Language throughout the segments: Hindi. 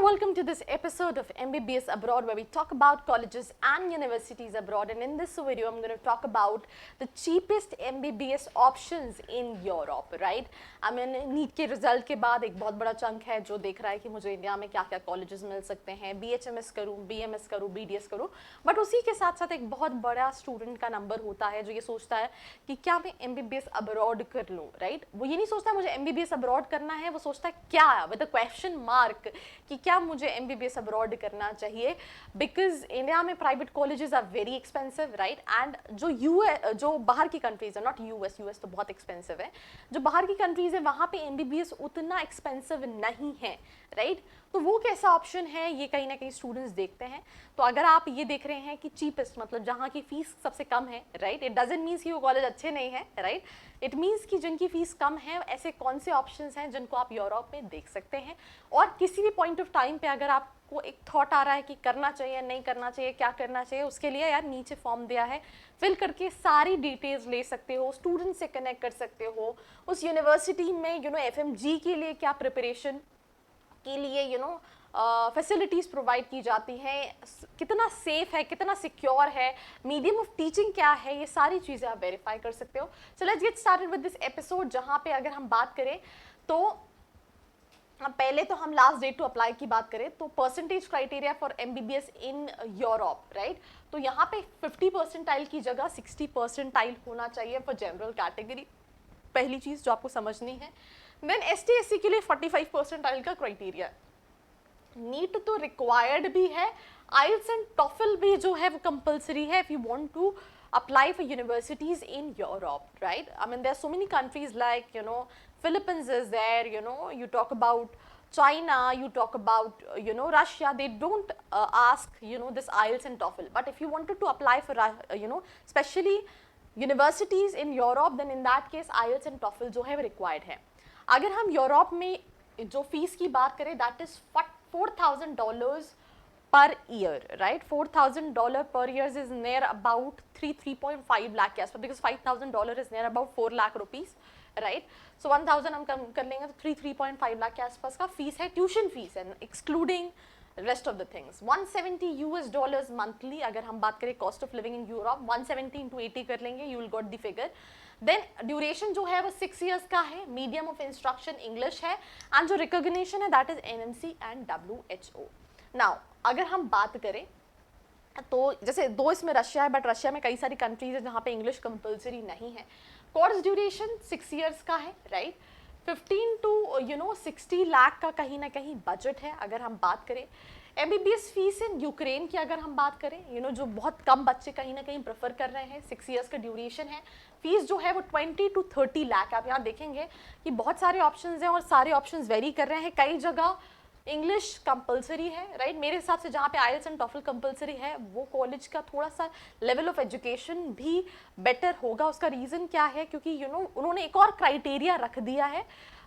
welcome to this episode of MBBS Abroad, where we talk about colleges and universities abroad. And in this video, I'm going to talk about the cheapest MBBS options in Europe, right? I mean, NEET के रिजल्ट के बाद एक बहुत बड़ा चंक है जो देख रहा है कि मुझे इंडिया में क्या क्या कॉलेजेस मिल सकते हैं, BHMS करूँ, BMS करूँ, BDS करूँ, बट उसी के साथ साथ एक बहुत बड़ा स्टूडेंट का नंबर होता है जो ये सोचता है कि क्या मैं MBBS अब्रॉड कर लूँ, राइट? वो ये नहीं सोचता मुझे MBBS अब्रॉड करना है, वो सोचता है क्या विद अ क्वेश्चन मार्क कि क्या मुझे MBBS अब्रॉड करना चाहिए, बिकॉज इंडिया में private colleges are very expensive, right? And जो बाहर की कंट्रीज है, नॉट यूएस तो बहुत एक्सपेंसिव है, जो बाहर की कंट्रीज है वहाँ पे MBBS उतना एक्सपेंसिव नहीं है, राइट? तो वो कैसा ऑप्शन है ये कहीं ना कहीं स्टूडेंट्स देखते हैं। तो अगर आप ये देख रहे हैं कि चीपेस्ट मतलब जहाँ की फीस सबसे कम है, राइट, इट डजंट मीन्स कि वो कॉलेज अच्छे नहीं है, राइट, इट मीन्स कि जिनकी फीस कम है ऐसे कौन से ऑप्शंस हैं जिनको आप यूरोप में देख सकते हैं। और किसी भी पॉइंट ऑफ टाइम पे अगर आपको एक थॉट आ रहा है कि करना चाहिए नहीं करना चाहिए, क्या करना चाहिए, उसके लिए यार नीचे फॉर्म दिया है, फिल करके सारी डिटेल्स ले सकते हो, स्टूडेंट से कनेक्ट कर सकते हो, उस यूनिवर्सिटी में FMG के लिए क्या प्रिपरेशन के लिए फैसिलिटीज़ प्रोवाइड की जाती हैं, कितना सेफ है, कितना सिक्योर है, मीडियम ऑफ टीचिंग क्या है, ये सारी चीज़ें आप वेरीफाई कर सकते हो। So let's get started with this episode, जहाँ पे अगर हम बात करें तो पहले तो हम लास्ट डेट टू अप्लाई की बात करें तो percentage criteria for MBBS in Europe, right? तो यहाँ पे 50 परसेंटाइल की जगह 60 परसेंटाइल होना चाहिए फॉर जनरल कैटेगरी, पहली चीज़ जो आपको समझनी है। देन ST SC के लिए 45 परसेंटाइल का क्राइटेरिया। नीट तो रिक्वायर्ड भी है, IELTS एंड TOEFL भी जो है वो कंपलसरी है if you want to apply for universities in Europe, right? I mean, there are so many countries like, Philippines is there, you talk about China, you talk about, Russia, they don't ask, this IELTS and TOEFL. But if you wanted to apply for, especially universities in Europe, then in that case, IELTS and TOEFL जो है वो required है। अगर हम यूरोप में जो फीस की बात करें, that is $4,000 per year, right? $4,000 per year is near about 3.5 lakh के आसपास, because $5,000 is near about 4 lakh rupees, right? So 1,000 हम कम कर लेंगे तो 3.5 lakh के आसपास का फीस है, ट्यूशन फीस है, excluding rest of the things। $170 monthly अगर हम बात करें cost of living in Europe, 170 into 80 कर लेंगे, you will got the figure. Then duration जो है वो 6 years का है, मीडियम ऑफ इंस्ट्रक्शन इंग्लिश है, एंड जो रिकॉग्निशन है that is NMC and WHO। Now अगर हम बात करें तो जैसे दो इसमें रशिया है, बट रशिया में कई सारी कंट्रीज है जहाँ पे इंग्लिश कंपलसरी नहीं है। कोर्स ड्यूरेशन 6 years का है, राइट? 15 to 60 लाख का कहीं ना कहीं बजट है। अगर हम बात करें MBBS फीस इन यूक्रेन की, अगर हम बात करें जो बहुत कम बच्चे कहीं ना कहीं प्रेफर कर रहे हैं, 6 years का ड्यूरेशन है, फीस जो है वो 20 to 30 लाख। आप यहाँ देखेंगे कि बहुत सारे ऑप्शंस हैं और सारे ऑप्शंस वेरी कर रहे हैं। कई जगह इंग्लिश कंपलसरी है, राइट? मेरे हिसाब से जहाँ पे IELTS एंड TOEFL कंपलसरी है वो कॉलेज का थोड़ा सा लेवल ऑफ एजुकेशन भी बेटर होगा। उसका रीज़न क्या है? क्योंकि उन्होंने एक और क्राइटेरिया रख दिया है।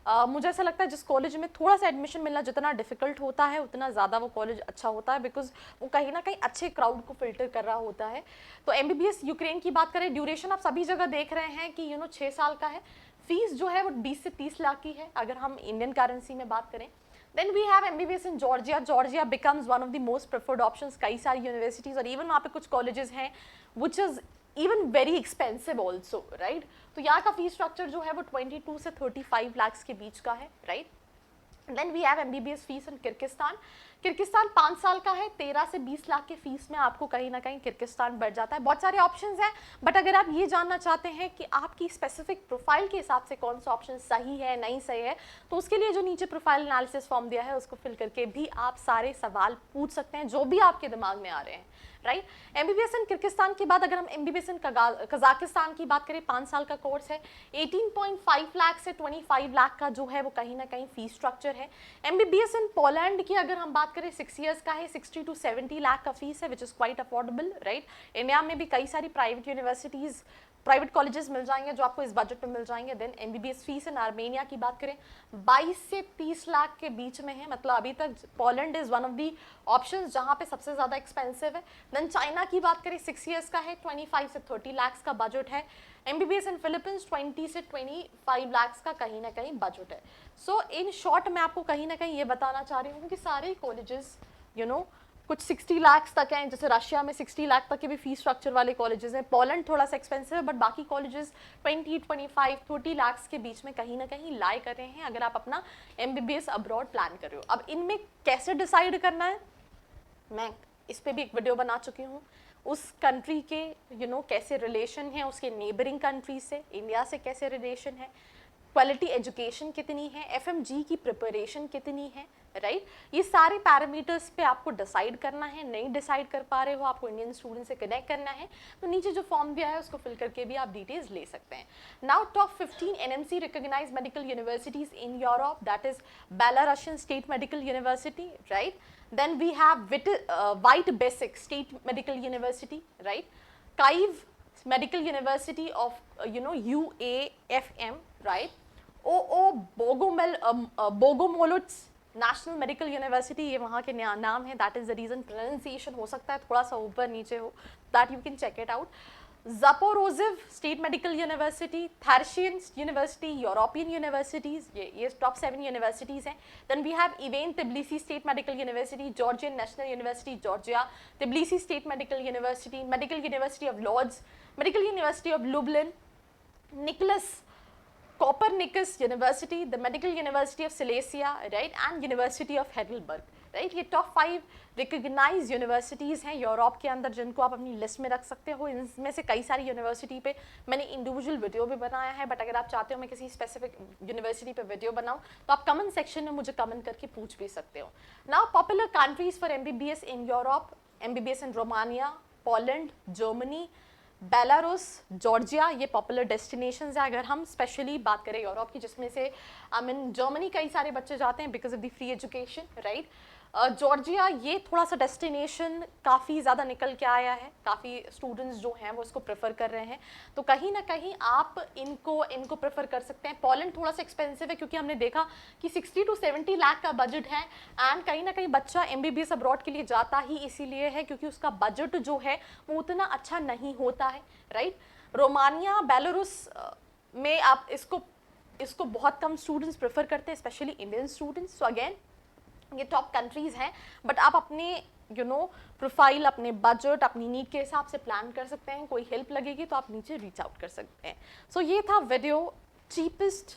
मुझे ऐसा लगता है जिस कॉलेज में थोड़ा सा एडमिशन मिलना जितना डिफिकल्ट होता है उतना ज़्यादा वो कॉलेज अच्छा होता है, बिकॉज वो कहीं ना कहीं अच्छे क्राउड को फिल्टर कर रहा होता है। तो MBBS यूक्रेन की बात करें, ड्यूरेशन आप सभी जगह देख रहे हैं कि 6 साल का है, फीस जो है वो 20 से 30 लाख की है अगर हम इंडियन करेंसी में बात करें। Then we have MBBS in Georgia. Georgia becomes one of the most preferred options। कई सारी यूनिवर्सिटीज़ और इवन वहाँ पे कुछ कॉलेजेस हैं which is even very expensive also, right? तो यहाँ का फीस स्ट्रक्चर जो है वो 22 से 35 lakhs के बीच का है, right? Then we have MBBS fees in Kyrgyzstan. Kyrgyzstan 5 साल का है, 13 से 20 लाख के फीस में आपको कहीं ना कहीं किर्गिस्तान बढ़ जाता है। बहुत सारे ऑप्शंस हैं, बट अगर आप ये जानना चाहते हैं कि आपकी स्पेसिफिक प्रोफाइल के हिसाब से कौन सा ऑप्शन सही है नहीं सही है, तो उसके लिए जो नीचे प्रोफाइल एनालिसिस फॉर्म दिया है उसको फिल करके भी आप सारे सवाल पूछ सकते हैं जो भी आपके दिमाग में आ रहे हैं, राइट? MBBS इन किर्गिस्तान के बाद अगर हम MBBS इन कजाकिस्तान की बात करें, 5 साल का कोर्स है, 18.5 लाख से 25 लाख का जो है वो कहीं ना कहीं फीस स्ट्रक्चर है। MBBS इन पोलैंड की अगर हम बात करें 6 years का है, 60 to 70 लाख का फीस है, which is quite affordable, right? India में भी कई सारी प्राइवेट यूनिवर्सिटीज़ प्राइवेट कॉलेजेस मिल जाएंगे जो आपको इस बजट में मिल जाएंगे। Then MBBS fees in Armenia की बात करें 22 से 30 लाख के बीच में है, मतलब अभी तक Poland is one of the options जहां पे सबसे ज्यादा एक्सपेंसिव है। देन चाइना की बात करें 6 इयर्स का है, 25 से 30 लाख का बजट है। एमबीबीएस इन फिलीपींस 20 से 25 लाख का कहीं ना कहीं बजट है। सो इन शॉर्ट मैं आपको कहीं ना कहीं ये बताना चाह रही हूँ कि सारे कॉलेजेस कुछ 60 लाख तक हैं, जैसे रशिया में 60 लाख तक के भी फीस स्ट्रक्चर वाले कॉलेजेस हैं। पोलैंड थोड़ा सा एक्सपेंसिव है, बट बाकी कॉलेजेस 20, 25, 30 लाख के बीच में कहीं ना कहीं लाई कर रहे हैं अगर आप अपना एमबीबीएस अब्रॉड प्लान कर रहे हो। अब इनमें कैसे डिसाइड करना है, मैं इस पे भी एक वीडियो बना चुकी हूँ। उस कंट्री के कैसे रिलेशन है उसके नेबरिंग कंट्री से, इंडिया से कैसे रिलेशन है, क्वालिटी एजुकेशन कितनी है, एफएमजी की प्रिपरेशन कितनी है, राइट ये सारे पैरामीटर्स पे आपको डिसाइड करना है। नहीं डिसाइड कर पा रहे हो, आपको इंडियन स्टूडेंट से कनेक्ट करना है, तो नीचे जो फॉर्म दिया है उसको फिल करके भी आप डिटेल्स ले सकते हैं। Now top 15 NMC recognised medical universities in Europe, that is Belarusian state medical university, right. Then we have White Basic State Medical University, right? Kyiv Medical University of UAFM, right? Bogomolets National Medical University, ये वहाँ के नाम है, that is the reason pronunciation हो सकता है थोड़ा सा ऊपर नीचे हो, that you can check it out. Zaporozhiv State Medical University, Tharshian University, European universities, ये top 7 universities हैं. Then we have Ivan Tbilisi State Medical University, Georgian National University, Georgia, Tbilisi State Medical University, Medical University of Lodz, Medical University of Lublin, Nicholas Copernicus University, the Medical University of Silesia, right, and University of Heidelberg, right. ये टॉप 5 रिकग्नाइज यूनिवर्सिटीज़ हैं यूरोप के अंदर जिनको आप अपनी लिस्ट में रख सकते हो। इनमें से कई सारी यूनिवर्सिटी पे मैंने इंडिविजुअल वीडियो भी बनाया है, बट अगर आप चाहते हो मैं किसी स्पेसिफिक यूनिवर्सिटी पे वीडियो बनाऊं तो आप कमेंट सेक्शन में मुझे कमेंट करके पूछ भी सकते हो। Now popular countries for MBBS in Europe, MBBS in Romania, Poland, Germany, Belarus, Georgia, ये पॉपुलर डेस्टिनेशंस है अगर हम स्पेशली बात करें यूरोप की, जिसमें से जर्मनी कई सारे बच्चे जाते हैं because of the free education, right. Georgia ये थोड़ा सा डेस्टिनेशन काफ़ी ज़्यादा निकल के आया है, काफ़ी स्टूडेंट्स जो हैं वो इसको प्रेफर कर रहे हैं, तो कहीं ना कहीं आप इनको प्रेफर कर सकते हैं। पोलैंड थोड़ा सा एक्सपेंसिव है क्योंकि हमने देखा कि 60 to 70 लाख का बजट है, एंड कहीं ना कहीं बच्चा एमबीबीएस अब्रॉड के लिए जाता ही इसीलिए है क्योंकि उसका बजट जो है वो उतना अच्छा नहीं होता है, राइट। रोमानिया, बेलारूस में आप इसको बहुत कम स्टूडेंट्स प्रेफर करते हैं, specially Indian students. So again ये टॉप कंट्रीज हैं, बट आप अपने प्रोफाइल, अपने बजट, अपनी नीड के हिसाब से प्लान कर सकते हैं। कोई हेल्प लगेगी तो आप नीचे रीच आउट कर सकते हैं। सो ये था video cheapest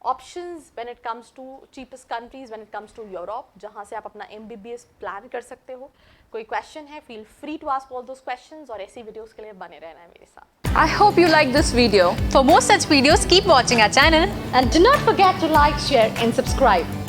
options when it comes to cheapest countries when it comes to Europe, जहाँ से आप अपना एमबीबीएस प्लान कर सकते हो। कोई क्वेश्चन है, feel free to ask all those questions, और ऐसी वीडियोस के लिए बने रहना है मेरे साथ। I hope you like this video. For more such videos, keep watching our channel and do not forget to like, share and subscribe.